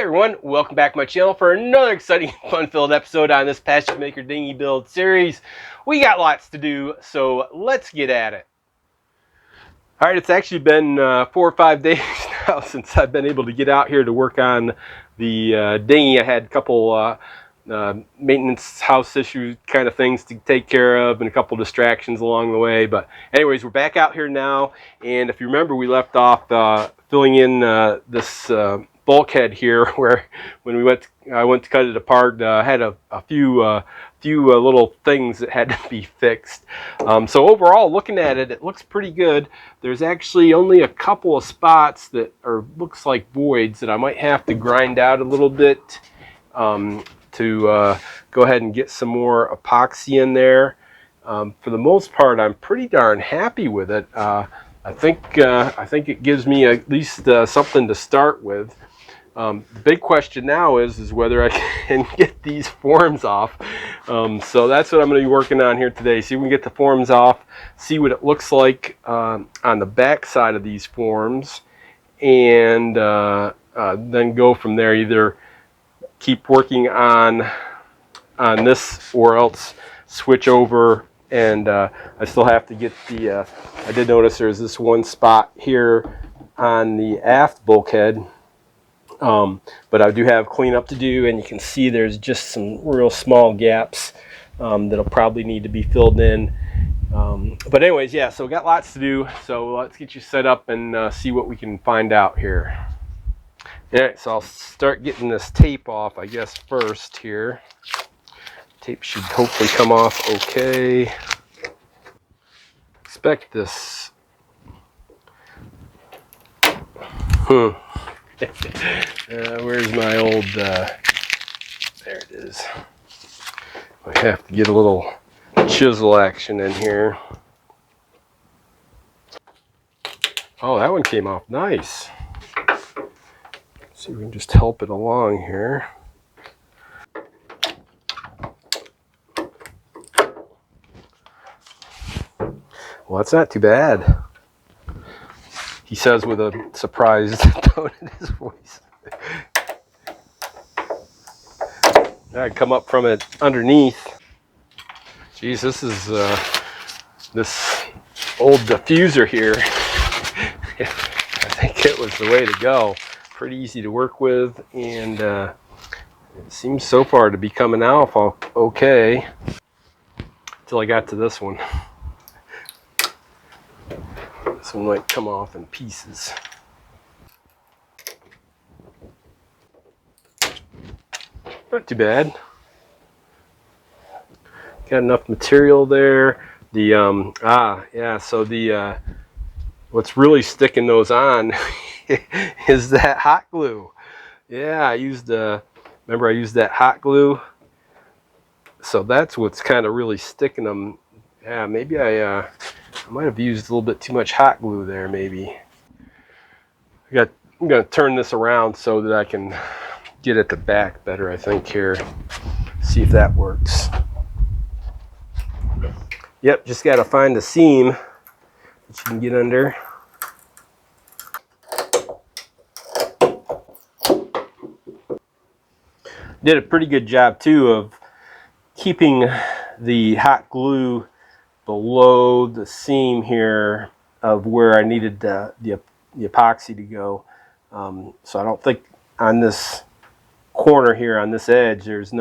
everyone, welcome back to my channel for another exciting fun-filled episode on this Passagemaker dinghy build series. We got lots to do, so let's get at it. Alright, it's actually been 4 or 5 days now since I've been able to get out here to work on the dinghy. I had a couple maintenance house issue kind of things to take care of and a couple distractions along the way. But anyways, we're back out here now, and if you remember, we left off filling in this bulkhead here where when I went to cut it apart, had a few little things that had to be fixed. So overall, looking at it, it looks pretty good. There's actually only a couple of spots that looks like voids that I might have to grind out a little bit to go ahead and get some more epoxy in there. For the most part, I'm pretty darn happy with it. I think it gives me at least something to start with. The big question now is whether I can get these forms off. So that's what I'm going to be working on here today. See if we can get the forms off, see what it looks like on the back side of these forms, and then go from there. Either keep working on this or else switch over. And I still have to get the I did notice there's this one spot here on the aft bulkhead, but I do have cleanup to do, and you can see there's just some real small gaps that'll probably need to be filled in. But anyways, yeah, so we got lots to do, so let's get you set up and see what we can find out here. Alright, so I'll start getting this tape off, I guess, first here. Tape should hopefully come off okay. Expect this. Where's my old, there it is. I have to get a little chisel action in here. Oh, that one came off nice. See if we can just help it along here. Well, that's not too bad, he says with a surprised tone in his voice. I come up from it underneath. Geez, this is this old diffuser here. I think it was the way to go. Pretty easy to work with, and it seems so far to be coming off okay until I got to this one. This one might come off in pieces. Not too bad. Got enough material there. The yeah, so the what's really sticking those on is that hot glue. Yeah, I used remember I used that hot glue. So that's what's kind of really sticking them. Yeah, maybe I might have used a little bit too much hot glue there, maybe. I'm going to turn this around so that I can get at the back better, I think, here. See if that works. Yep, just got to find a seam that you can get under. Did a pretty good job, too, of keeping the hot glue below the seam here of where I needed the epoxy to go. So I don't think on this corner here, on this edge, there's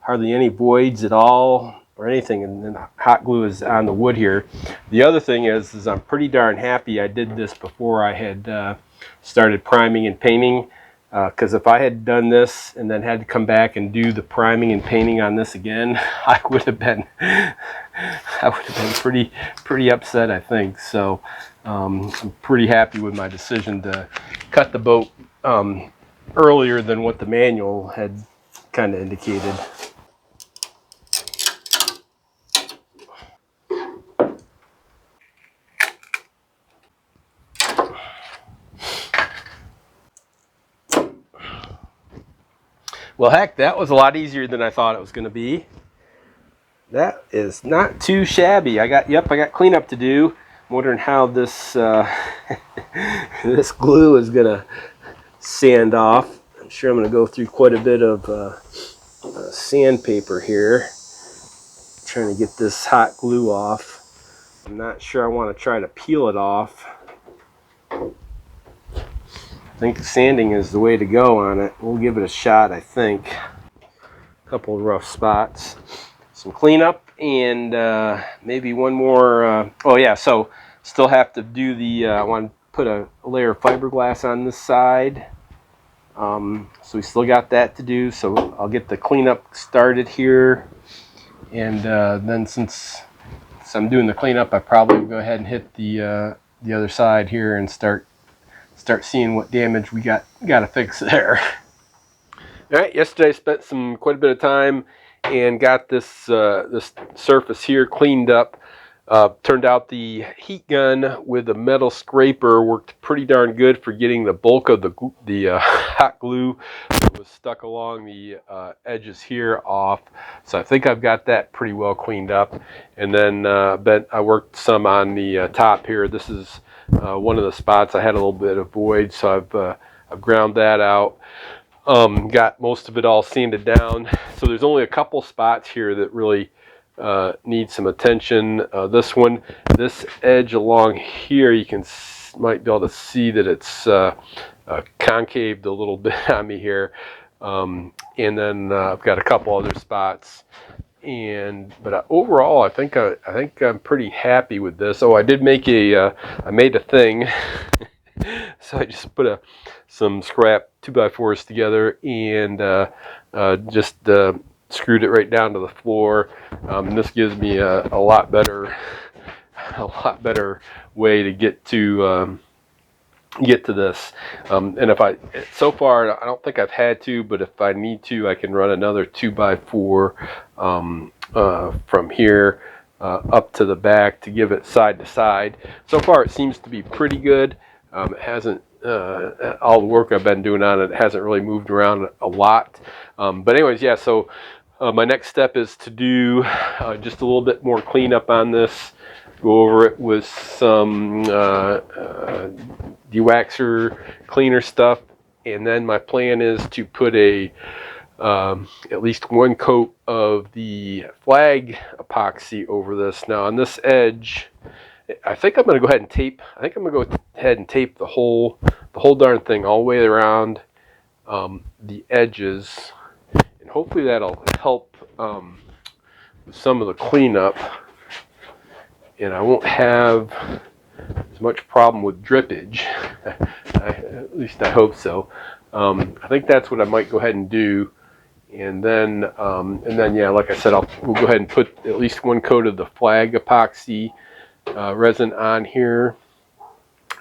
hardly any voids at all or anything, and then hot glue is on the wood here. The other thing is I'm pretty darn happy I did this before I had started priming and painting, because if I had done this and then had to come back and do the priming and painting on this again, I would have been pretty upset, I think. So I'm pretty happy with my decision to cut the boat earlier than what the manual had kind of indicated. Well, heck, that was a lot easier than I thought it was going to be. That is not too shabby. I got cleanup to do. I'm wondering how this this glue is going to sand off. I'm sure I'm going to go through quite a bit of sandpaper here, trying to get this hot glue off. I'm not sure I want to try to peel it off. I think sanding is the way to go on it. We'll give it a shot, I think. A couple of rough spots. Some cleanup and maybe one more. Oh yeah, so still have to do the, I want to put a layer of fiberglass on this side. So we still got that to do, so I'll get the cleanup started here. And then since I'm doing the cleanup, I probably will go ahead and hit the other side here and start seeing what damage we got to fix there. All right, yesterday I spent quite a bit of time and got this this surface here cleaned up. Turned out the heat gun with the metal scraper worked pretty darn good for getting the bulk of the hot glue that was stuck along the edges here off. So I think I've got that pretty well cleaned up. And then I worked some on the top here. This is one of the spots I had a little bit of void, so I've ground that out. Got most of it all sanded down. So there's only a couple spots here that really need some attention. This edge along here, you might be able to see that it's concaved a little bit on me here. And then I've got a couple other spots. But overall, I think I'm pretty happy with this. Oh, I did make I made a thing. So I just put some scrap 2x4s together and just screwed it right down to the floor. And this gives me a lot better way to get to this. And so far I don't think I've had to, but if I need to, I can run another 2x4 from here up to the back to give it side to side. So far it seems to be pretty good. It hasn't all the work I've been doing on it hasn't really moved around a lot. But anyways, yeah, so my next step is to do just a little bit more cleanup on this. Go over it with some dewaxer cleaner stuff, and then my plan is to put at least one coat of the flag epoxy over this. Now on this edge, I think I'm going to go ahead and tape. I think I'm going to go ahead and tape the whole darn thing all the way around the edges, and hopefully that'll help with some of the cleanup, and I won't have as much problem with drippage. At least I hope so. I think that's what I might go ahead and do, and then yeah, like I said, we'll go ahead and put at least one coat of the flag epoxy resin on here.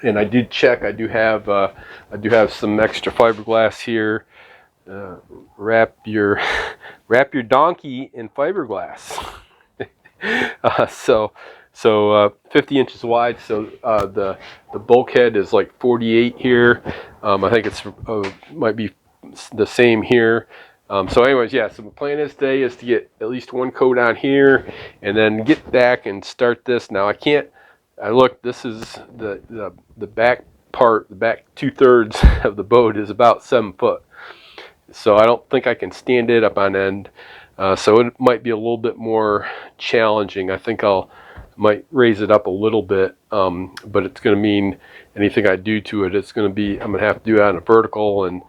And I did check. I do have some extra fiberglass here. Wrap your donkey in fiberglass. So 50 inches wide. So the bulkhead is like 48 here. I think it's might be the same here. So anyways, yeah, so the plan today is to get at least one coat on here and then get back and start this. Now this is the back part, the back 2/3 of the boat is about 7 foot. So I don't think I can stand it up on end. So it might be a little bit more challenging. I think might raise it up a little bit, but it's going to mean anything I do to it, I'm going to have to do it on a vertical, and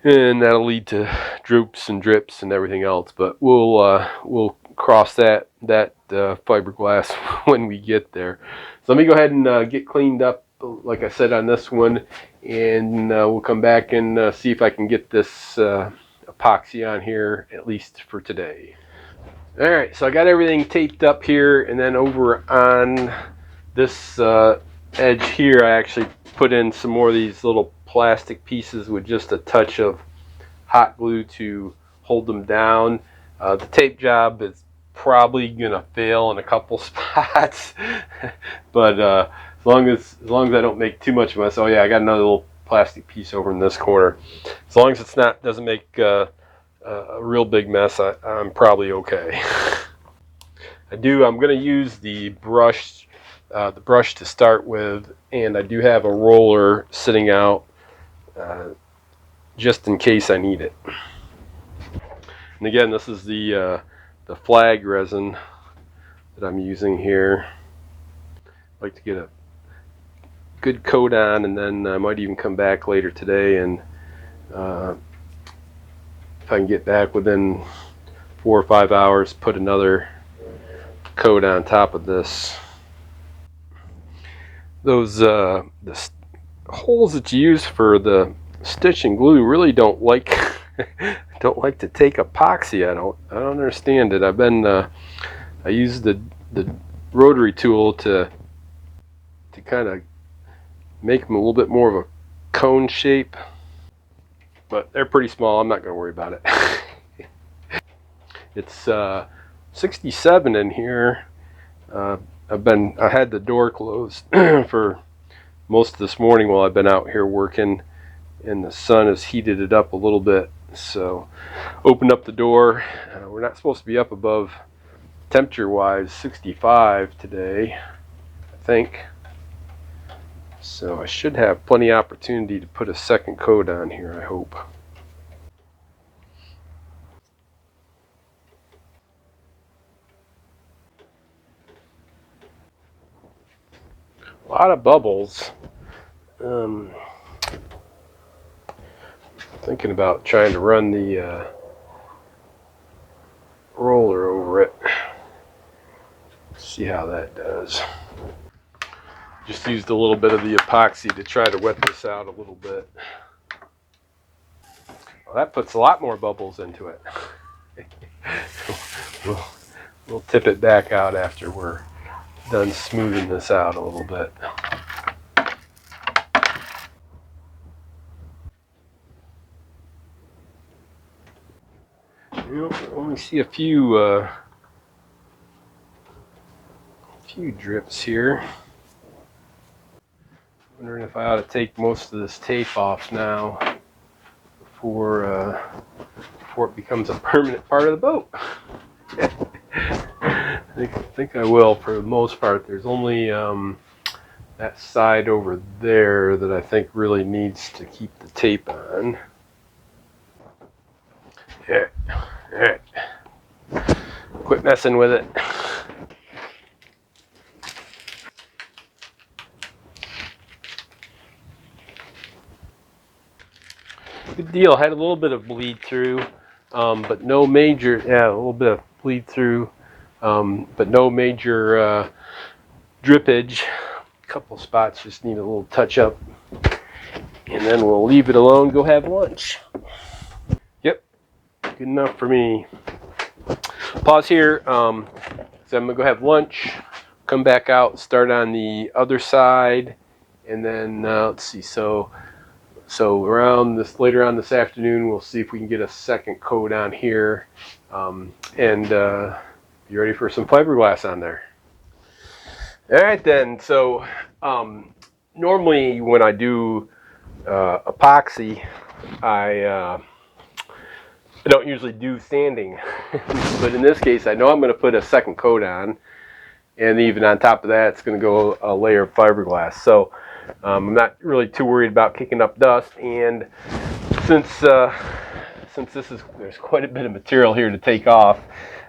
that'll lead to droops and drips and everything else. But we'll cross that fiberglass when we get there. So let me go ahead and get cleaned up, like I said, on this one, and we'll come back and see if I can get this epoxy on here, at least for today. All right, so I got everything taped up here, and then over on this edge here, I actually put in some more of these little plastic pieces with just a touch of hot glue to hold them down. The tape job is probably gonna fail in a couple spots, but as long as I don't make too much of a mess. Oh yeah, I got another little plastic piece over in this corner. As long as doesn't make a real big mess, I'm probably okay. I'm gonna use the brush to start with, and I do have a roller sitting out just in case I need it. And again, this is the flag resin that I'm using here. I like to get a good coat on, and then I might even come back later today, and if I can get back within 4 or 5 hours, put another coat on top of this. Those the holes that you use for the stitch and glue really don't like don't like to take epoxy. I don't understand it. I use the rotary tool to kind of make them a little bit more of a cone shape, but they're pretty small. I'm not going to worry about it. It's 67 in here. I had the door closed for most of this morning while I've been out here working, and the sun has heated it up a little bit. So opened up the door. We're not supposed to be up above, temperature wise, 65 today, I think. So I should have plenty of opportunity to put a second coat on here, I hope. A lot of bubbles. Thinking about trying to run the roller over it. See how that does. Just used a little bit of the epoxy to try to wet this out a little bit. Well, that puts a lot more bubbles into it. We'll tip it back out after we're done smoothing this out a little bit. You know, only see a few drips here. Wondering if I ought to take most of this tape off now before it becomes a permanent part of the boat. I think I will for the most part. There's only that side over there that I think really needs to keep the tape on. Yeah. All right. Quit messing with it. Good deal. Had a little bit of bleed through, but no major. Yeah, a little bit of bleed through, but no major drippage. A couple spots just need a little touch up, and then we'll leave it alone. Go have lunch. Yep, good enough for me. Pause here. So I'm gonna go have lunch. Come back out. Start on the other side, and then let's see. So around later on this afternoon, we'll see if we can get a second coat on here, and be ready for some fiberglass on there. All right then. So normally when I do epoxy, I don't usually do sanding, but in this case, I know I'm going to put a second coat on, and even on top of that, it's going to go a layer of fiberglass. So I'm not really too worried about kicking up dust, and since there's quite a bit of material here to take off,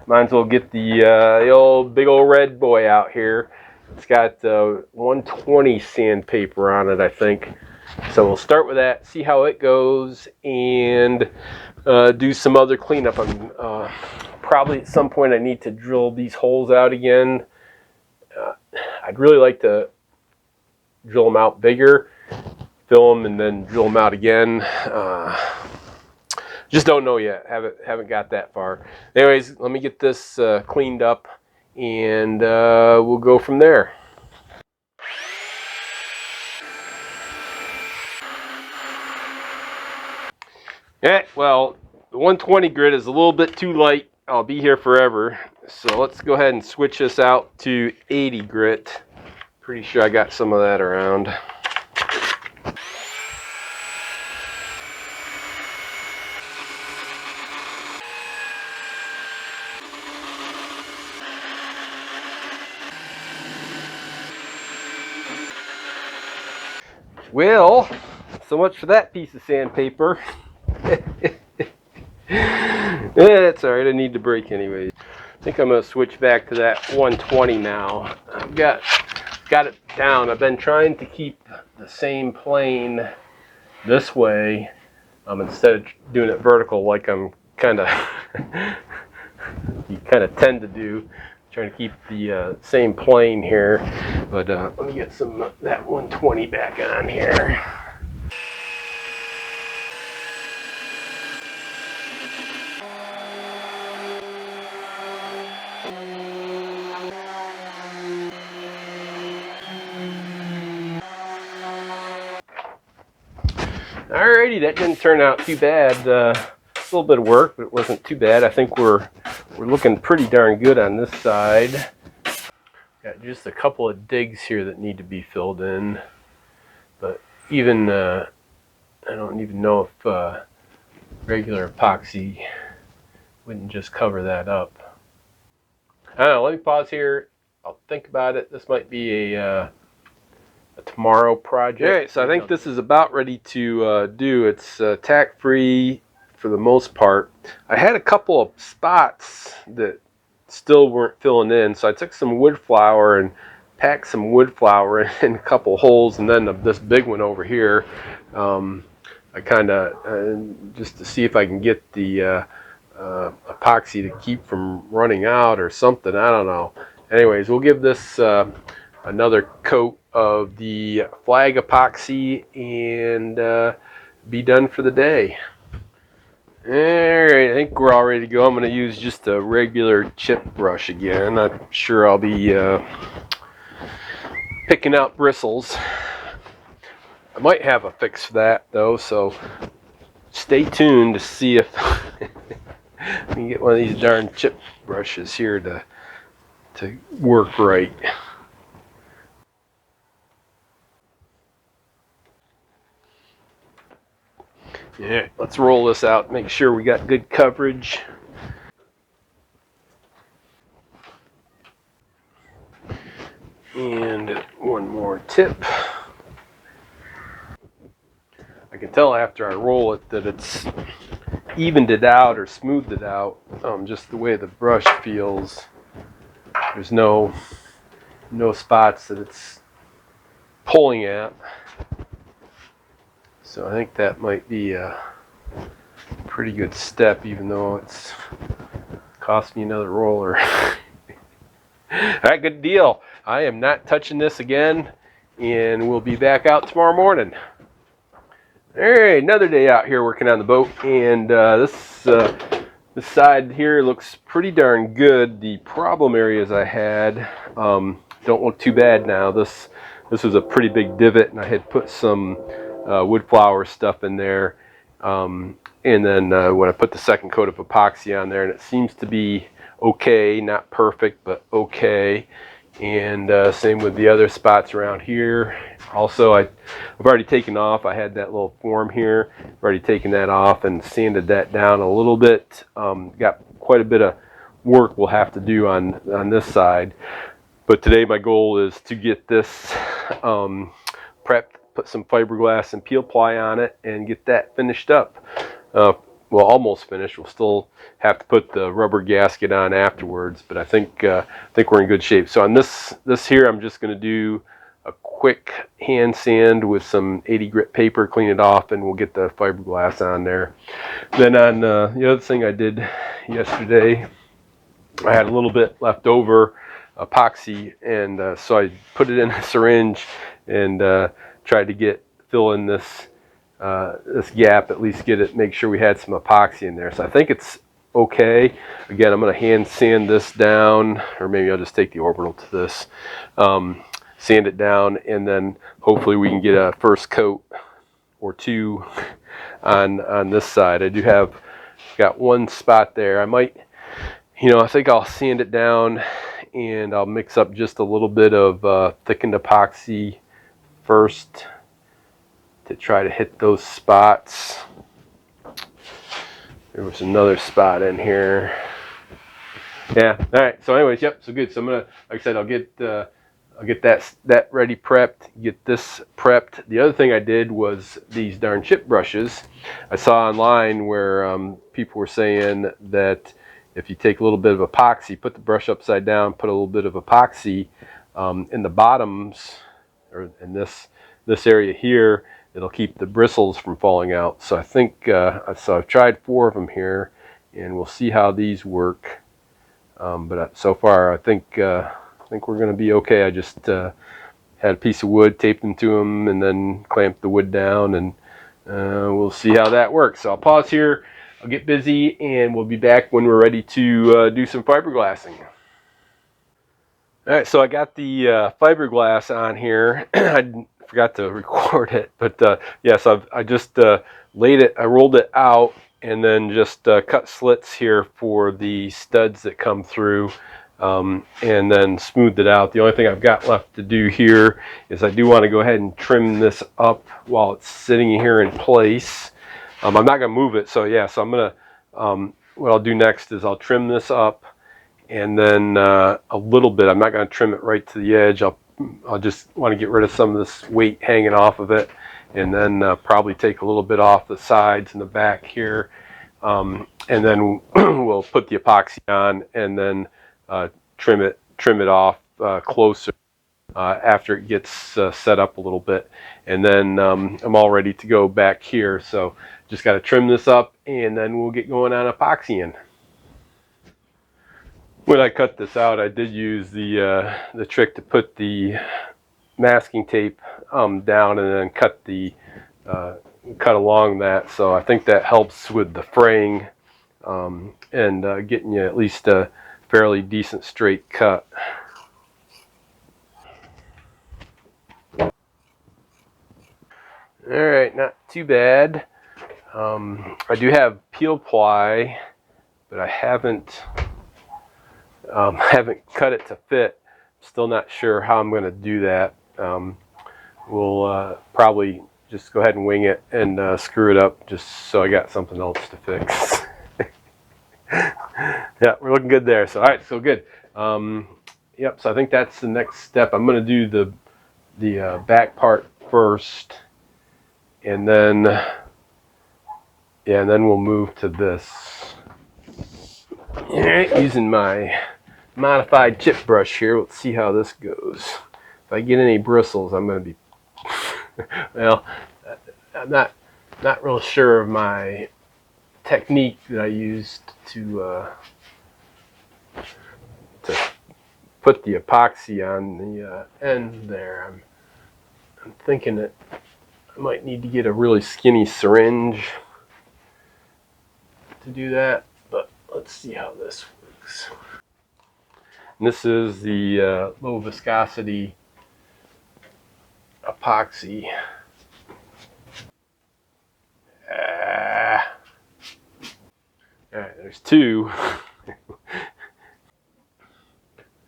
might as well get the big old red boy out here. It's got 120 sandpaper on it, I think. So we'll start with that, see how it goes, and do some other cleanup. Probably at some point I need to drill these holes out again. I'd really like to drill them out bigger, fill them, and then drill them out again. Just don't know yet. Haven't got that far. Anyways, let me get this cleaned up, and we'll go from there. Yeah, well, the 120 grit is a little bit too light. I'll be here forever. So let's go ahead and switch this out to 80 grit. Pretty sure I got some of that around. Well, so much for that piece of sandpaper. It's alright, I need the brake anyway. I think I'm going to switch back to that 120 now. I've got it down. I've been trying to keep the same plane this way instead of doing it vertical like I'm kind of you kind of tend to do. Trying to keep the same plane here, but let me get some that 120 back on here. Alrighty, that didn't turn out too bad. A little bit of work, but it wasn't too bad. I think we're looking pretty darn good on this side. Got just a couple of digs here that need to be filled in, but even I don't even know if regular epoxy wouldn't just cover that up. I don't know. Let me pause here. I'll think about it. This might be a tomorrow project. All right, so I think this is about ready to do. It's tack free for the most part. I had a couple of spots that still weren't filling in, so I took some wood flour and packed some wood flour in a couple holes, and then this big one over here. I kind of just to see if I can get the epoxy to keep from running out or something. I don't know. Anyways, we'll give this another coat of the flag epoxy and be done for the day. Alright, I think we're all ready to go. I'm going to use just a regular chip brush again. I'm sure I'll be picking out bristles. I might have a fix for that though, so stay tuned to see if I can get one of these darn chip brushes here to work right. Yeah, let's roll this out, make sure we got good coverage. And one more tip. I can tell after I roll it that it's evened it out or smoothed it out, just the way the brush feels. There's no spots that it's pulling at. So I think that might be a pretty good step, even though it's cost me another roller. Alright, good deal. I am not touching this again, and we'll be back out tomorrow morning. Alright, another day out here working on the boat, and this side here looks pretty darn good. The problem areas I had don't look too bad now. This was a pretty big divot, and I had put some wood flour stuff in there, and then when I put the second coat of epoxy on there, and it seems to be okay, not perfect, but okay. And same with the other spots around here. Also, I've already taken off, I had that little form here, I've already taken that off and sanded that down a little bit. Got quite a bit of work we'll have to do on this side, but today my goal is to get this prepped, put some fiberglass and peel ply on it, and get that finished up. Well, almost finished. We'll still have to put the rubber gasket on afterwards, but I think we're in good shape. So on this here, I'm just going to do a quick hand sand with some 80 grit paper, clean it off, and we'll get the fiberglass on there. Then on the other thing I did yesterday, I had a little bit left over epoxy, and so I put it in a syringe and tried to fill in this gap, at least make sure we had some epoxy in there. So I think it's okay. Again, I'm going to hand sand this down, or maybe I'll just take the orbital to this, sand it down, and then hopefully we can get a first coat or two on this side. I do got one spot there. I might, I think I'll sand it down, and I'll mix up just a little bit of thickened epoxy first to try to hit those spots. There was another spot in here. Yeah, all right, so anyways, yep, so good. So I'm gonna, like I said, I'll get I'll get that ready prepped, get this prepped. The other thing I did was these darn chip brushes. I saw online where people were saying that if you take a little bit of epoxy, put the brush upside down, put a little bit of epoxy in the bottoms, or in this area here, it'll keep the bristles from falling out. So I think, so I've tried 4 of them here, and we'll see how these work. But so far, I think we're going to be okay. I just had a piece of wood, taped them to them, and then clamped the wood down, and we'll see how that works. So I'll pause here, I'll get busy, and we'll be back when we're ready to do some fiberglassing. All right, so I got the fiberglass on here. I forgot to record it, but yes, I just laid it, I rolled it out, and then just cut slits here for the studs that come through, and then smoothed it out. The only thing I've got left to do here is I do want to go ahead and trim this up while it's sitting here in place. I'm not going to move it, so yeah, so I'm going to, what I'll do next is I'll trim this up, and then a little bit, I'm not going to trim it right to the edge. I'll just want to get rid of some of this weight hanging off of it, and then probably take a little bit off the sides and the back here, and then we'll put the epoxy on, and then trim it off closer after it gets set up a little bit, and then I'm all ready to go back here. So just got to trim this up, and then we'll get going on epoxying. When I cut this out, I did use the trick to put the masking tape down and then cut along that. So I think that helps with the fraying and getting you at least a fairly decent straight cut. All right, not too bad. I do have peel ply, but I haven't cut it to fit. Still not sure how I'm going to do that. We'll probably just go ahead and wing it and screw it up just so I got something else to fix. Yeah, we're looking good there. So all right, so good. Yep, so I think that's the next step. I'm going to do the back part first, and then we'll move to this. All right, using my modified chip brush here. Let's see how this goes. If I get any bristles, I'm going to be well, I'm not real sure of my technique that I used to put the epoxy on the end there. I'm thinking that I might need to get a really skinny syringe to do that, but let's see how this works. And this is the low viscosity epoxy. All right, there's 2.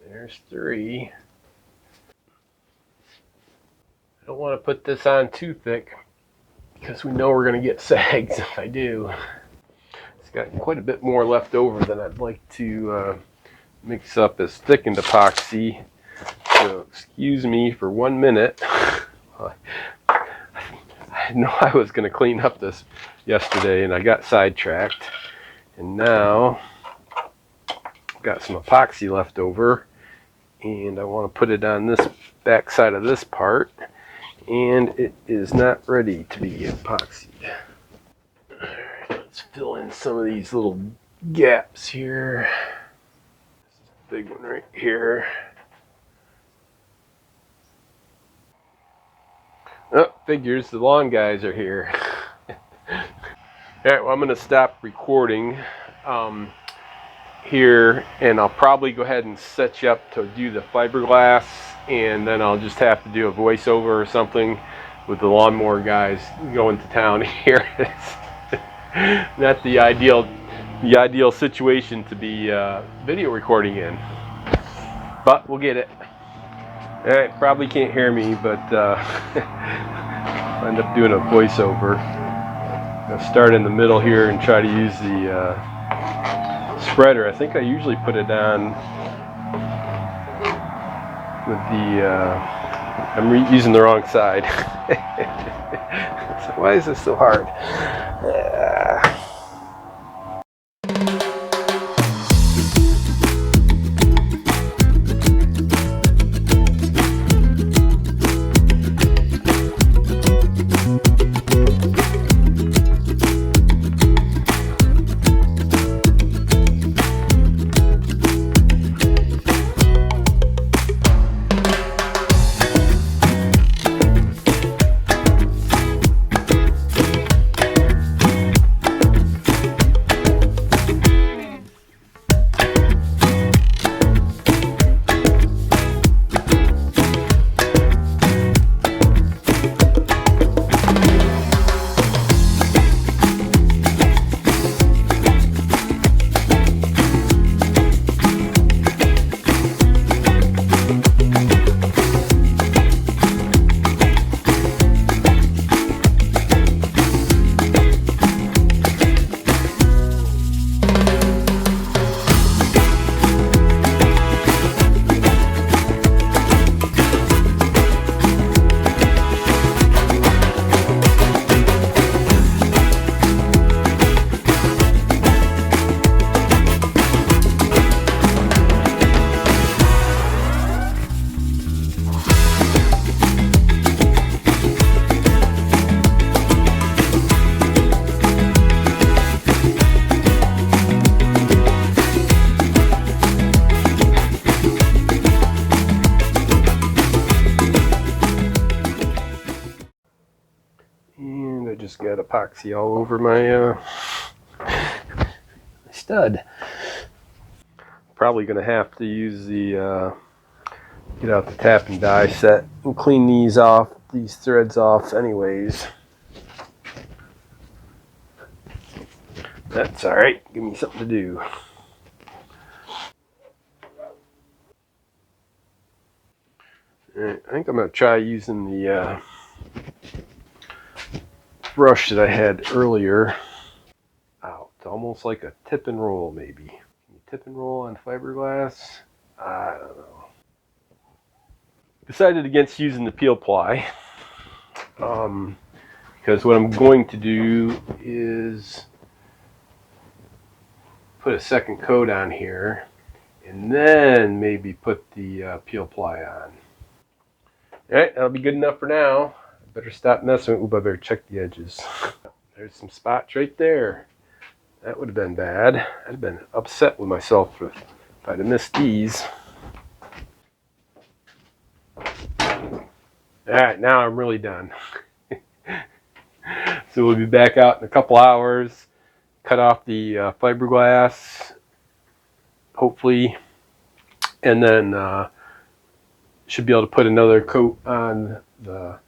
There's 3. I don't want to put this on too thick because we know we're going to get sags if I do. It's got quite a bit more left over than I'd like to mix up as thickened epoxy. So excuse me for 1 minute. I know I was going to clean up this yesterday and I got sidetracked. And now I've got some epoxy left over, and I want to put it on this back side of this part, and it is not ready to be epoxied. All right, let's fill in some of these little gaps here. This is a big one right here. Oh, figures, the lawn guys are here. All right, well, I'm going to stop recording here, and I'll probably go ahead and set you up to do the fiberglass, and then I'll just have to do a voiceover or something with the lawnmower guys going to town here. It's not the ideal situation to be video recording in, but we'll get it. All right, probably can't hear me, but I'll end up doing a voiceover. I'll start in the middle here and try to use the spreader. I think I usually put it on with the, I'm using the wrong side. So why is this so hard? And I just got epoxy all over my stud. Probably going to have to use the get out the tap and die set and clean these threads off anyways. That's alright, give me something to do. Alright, I think I'm going to try using the brush that I had earlier. Wow, it's almost like a tip and roll maybe. Can you tip and roll on fiberglass? I don't know. Decided against using the peel ply. Because what I'm going to do is put a second coat on here and then maybe put the peel ply on. Alright, that'll be good enough for now. I better stop messing with it. I better check the edges. There's some spots right there. That would have been bad. I'd have been upset with myself if I'd have missed these. Alright, now I'm really done. So we'll be back out in a couple hours. Cut off the fiberglass, hopefully, and then should be able to put another coat on the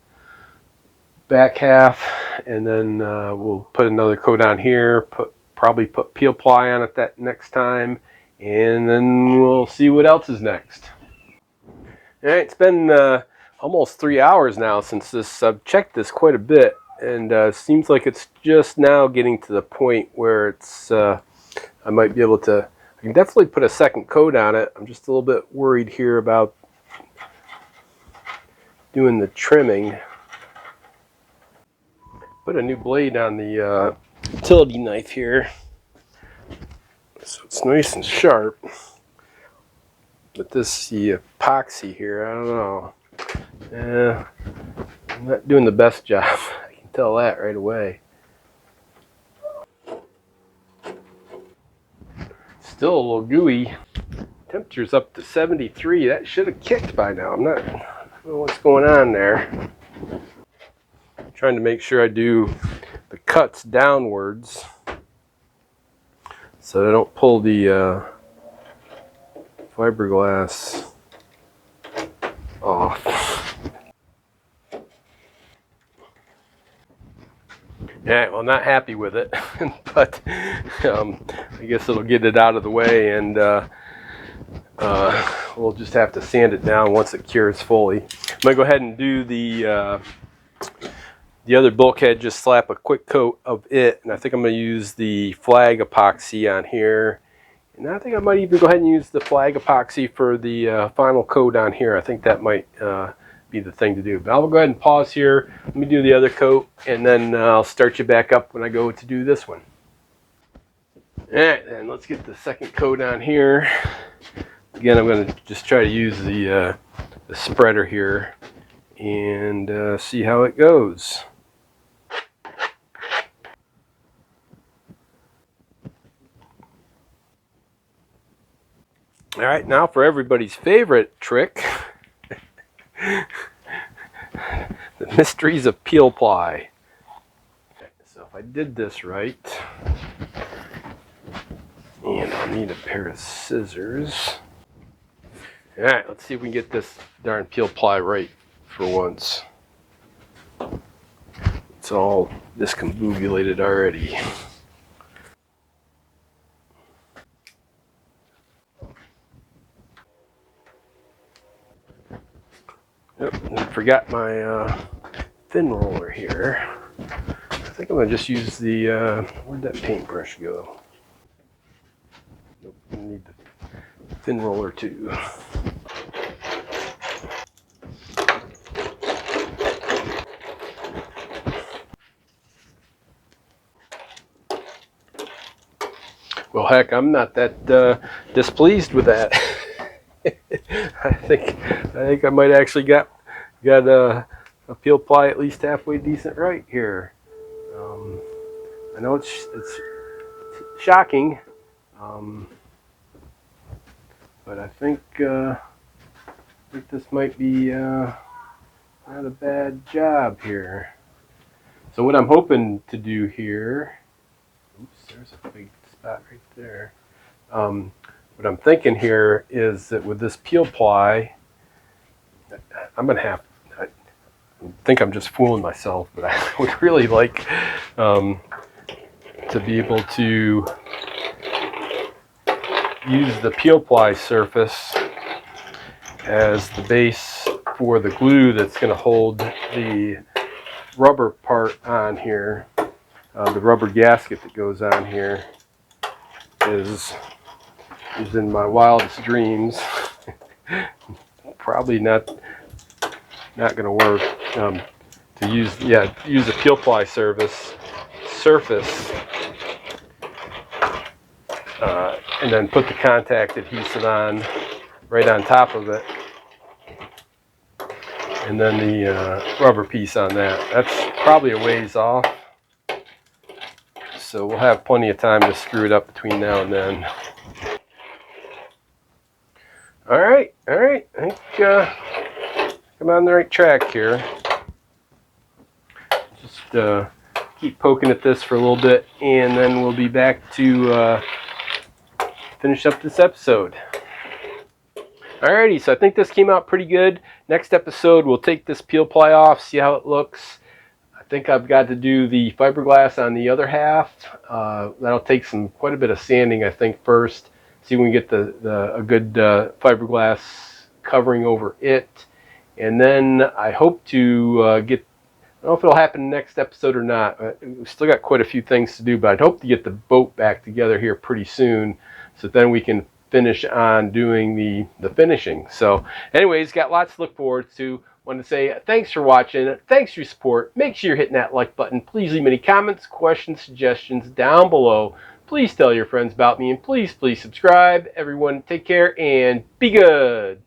back half, and then we'll put another coat on here, probably put peel ply on it that next time, and then we'll see what else is next. Alright, it's been almost 3 hours now since this. I've checked this quite a bit, and seems like it's just now getting to the point where it's I might be able to, I can definitely put a second coat on it. I'm just a little bit worried here about doing the trimming. Put a new blade on the utility knife here, so it's nice and sharp. But this, the epoxy here, I don't know. I'm not doing the best job. I can tell that right away. Still a little gooey. Temperature's up to 73. That should have kicked by now. I don't know what's going on there. I'm trying to make sure I do the cuts downwards so I don't pull the fiberglass off. Yeah, well, not happy with it, but I guess it'll get it out of the way, and we'll just have to sand it down once it cures fully. I'm gonna go ahead and do the other bulkhead, just slap a quick coat of it, and I think I'm gonna use the flag epoxy on here, And I think I might even go ahead and use the flag epoxy for the final coat on here. I think that might be the thing to do. But I'll go ahead and pause here. Let me do the other coat, and then I'll start you back up when I go to do this one. All right, then let's get the second coat on here. Again, I'm going to just try to use the spreader here and see how it goes. All right, now for everybody's favorite trick, the mysteries of peel ply. So if I did this right, and I'll need a pair of scissors. All right, let's see if we can get this darn peel ply right for once. It's all discombobulated already. Yep, I forgot my thin roller here. I think I'm gonna just use the, where'd that paintbrush go? Nope, I need the thin roller too. Well, heck, I'm not that displeased with that. I think I might actually got a peel ply at least halfway decent right here. I know it's shocking, but I think this might be not a bad job here. So what I'm hoping to do here, oops, there's a big spot right there. What I'm thinking here is that with this peel ply, I'm going to have, I think I'm just fooling myself, but I would really like to be able to use the peel ply surface as the base for the glue that's going to hold the rubber part on here. The rubber gasket that goes on here is in my wildest dreams. Probably not going to work. To use a peel ply surface, and then put the contact adhesive on right on top of it, and then the rubber piece on that. That's probably a ways off, so we'll have plenty of time to screw it up between now and then. All right. I think I'm on the right track here. Just keep poking at this for a little bit, and then we'll be back to finish up this episode. Alrighty, so I think this came out pretty good. Next episode, we'll take this peel ply off, see how it looks. I think I've got to do the fiberglass on the other half. That'll take quite a bit of sanding, I think, first. See if we can get a good fiberglass covering over it. And then I hope to get, I don't know if it'll happen next episode or not. We've still got quite a few things to do, but I'd hope to get the boat back together here pretty soon, so then we can finish on doing the finishing. So anyways, got lots to look forward to. Want to say thanks for watching. Thanks for your support. Make sure you're hitting that like button. Please leave any comments, questions, suggestions down below. Please tell your friends about me, and please subscribe. Everyone, take care and be good.